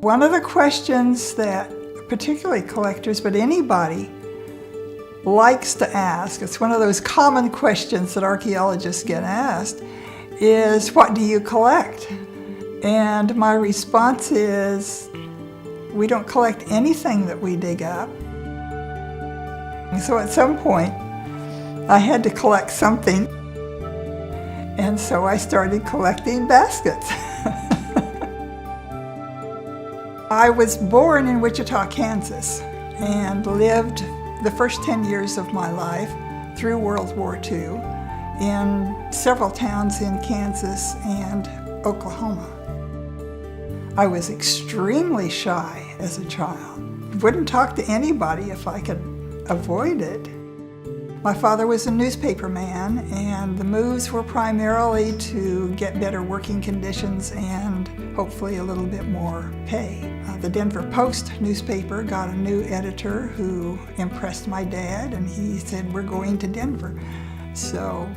One of the questions that particularly collectors, but anybody, likes to ask, it's one of those common questions that archaeologists get asked, is what do you collect? And my response is, we don't collect anything that we dig up. So at some point, I had to collect something, and so I started collecting baskets. I was born in Wichita, Kansas, and lived the first 10 years of my life through World War II in several towns in Kansas and Oklahoma. I was extremely shy as a child. Wouldn't talk to anybody if I could avoid it. My father was a newspaper man, and the moves were primarily to get better working conditions and hopefully a little bit more pay. The Denver Post newspaper got a new editor who impressed my dad, and he said, "We're going to Denver." So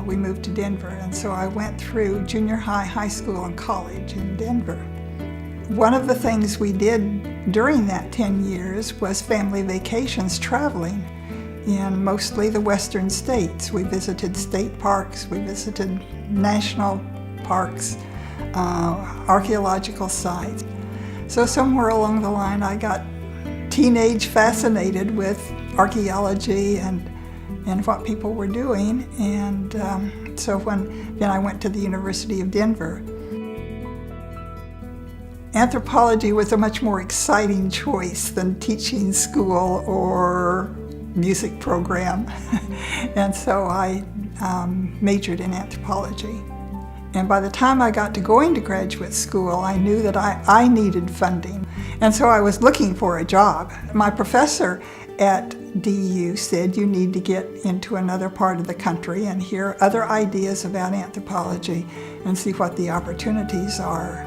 we moved to Denver, and so I went through junior high, high school, and college in Denver. One of the things we did during that 10 years was family vacations, traveling in mostly the western states. We visited state parks, we visited national parks, archaeological sites. So somewhere along the line I got teenage fascinated with archaeology and what people were doing, and so then I went to the University of Denver. Anthropology was a much more exciting choice than teaching school or music program, and so I majored in anthropology. And by the time I got to going to graduate school, I knew that I needed funding, and so I was looking for a job. My professor at DU said, "You need to get into another part of the country and hear other ideas about anthropology and see what the opportunities are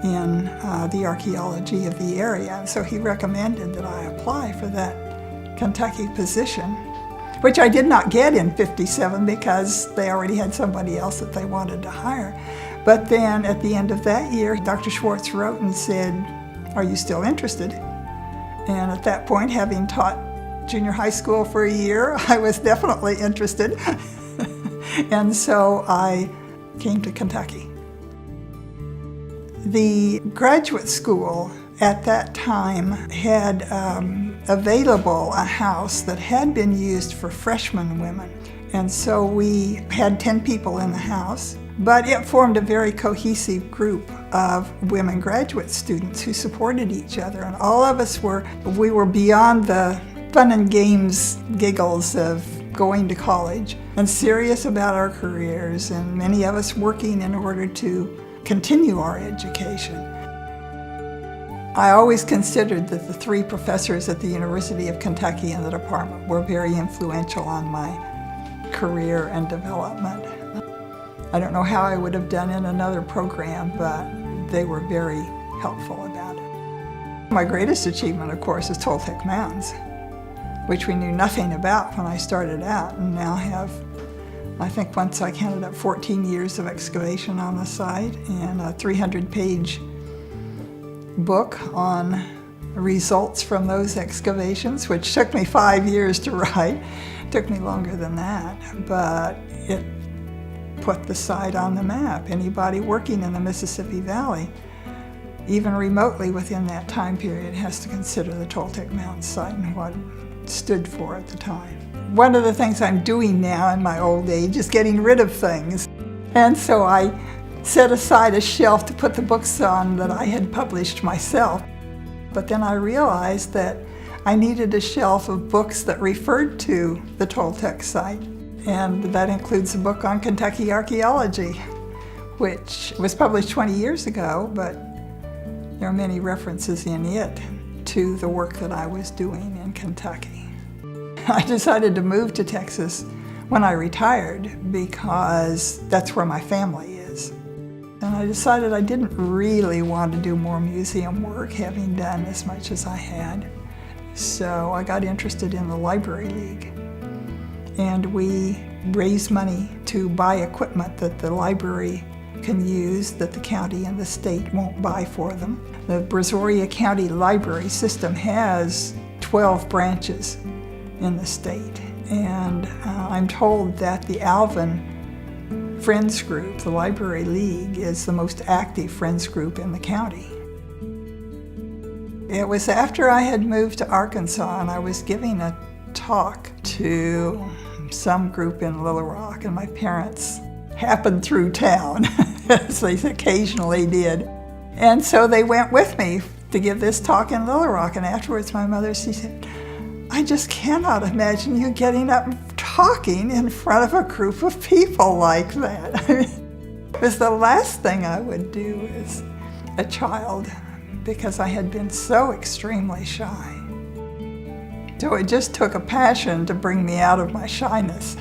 in the archaeology of the area." And so he recommended that I apply for that Kentucky position, which I did not get in '57 because they already had somebody else that they wanted to hire. But then at the end of that year, Dr. Schwartz wrote and said, "Are you still interested?" And at that point, having taught junior high school for a year, I was definitely interested. And so I came to Kentucky. The graduate school at that time had available a house that had been used for freshman women. And so we had 10 people in the house, but it formed a very cohesive group of women graduate students who supported each other. And all of us were beyond the fun and games giggles of going to college and serious about our careers, and many of us working in order to continue our education. I always considered that the 3 professors at the University of Kentucky in the department were very influential on my career and development. I don't know how I would have done in another program, but they were very helpful about it. My greatest achievement, of course, is Toltec Mountains, which we knew nothing about when I started out, and now have, I think once I counted up 14 years of excavation on the site and a 300-page book on results from those excavations, which took me 5 years to write. It took me longer than that, but it put the site on the map. Anybody working in the Mississippi Valley, even remotely within that time period, has to consider the Toltec Mountain site and what it stood for at the time. One of the things I'm doing now in my old age is getting rid of things. And so I set aside a shelf to put the books on that I had published myself. But then I realized that I needed a shelf of books that referred to the Toltec site. And that includes a book on Kentucky archaeology, which was published 20 years ago, but there are many references in it to the work that I was doing in Kentucky. I decided to move to Texas when I retired because that's where my family is. And I decided I didn't really want to do more museum work, having done as much as I had. So I got interested in the Library League. And we raised money to buy equipment that the library can use that the county and the state won't buy for them. The Brazoria County Library System has 12 branches in the state, and I'm told that the Alvin Friends Group, the Library League, is the most active Friends Group in the county. It was after I had moved to Arkansas and I was giving a talk to some group in Little Rock, and my parents happened through town, as they occasionally did. And so they went with me to give this talk in Little Rock, and afterwards my mother, she said, I just cannot imagine you getting up and talking in front of a group of people like that. I mean, it was the last thing I would do as a child, because I had been so extremely shy. So it just took a passion to bring me out of my shyness.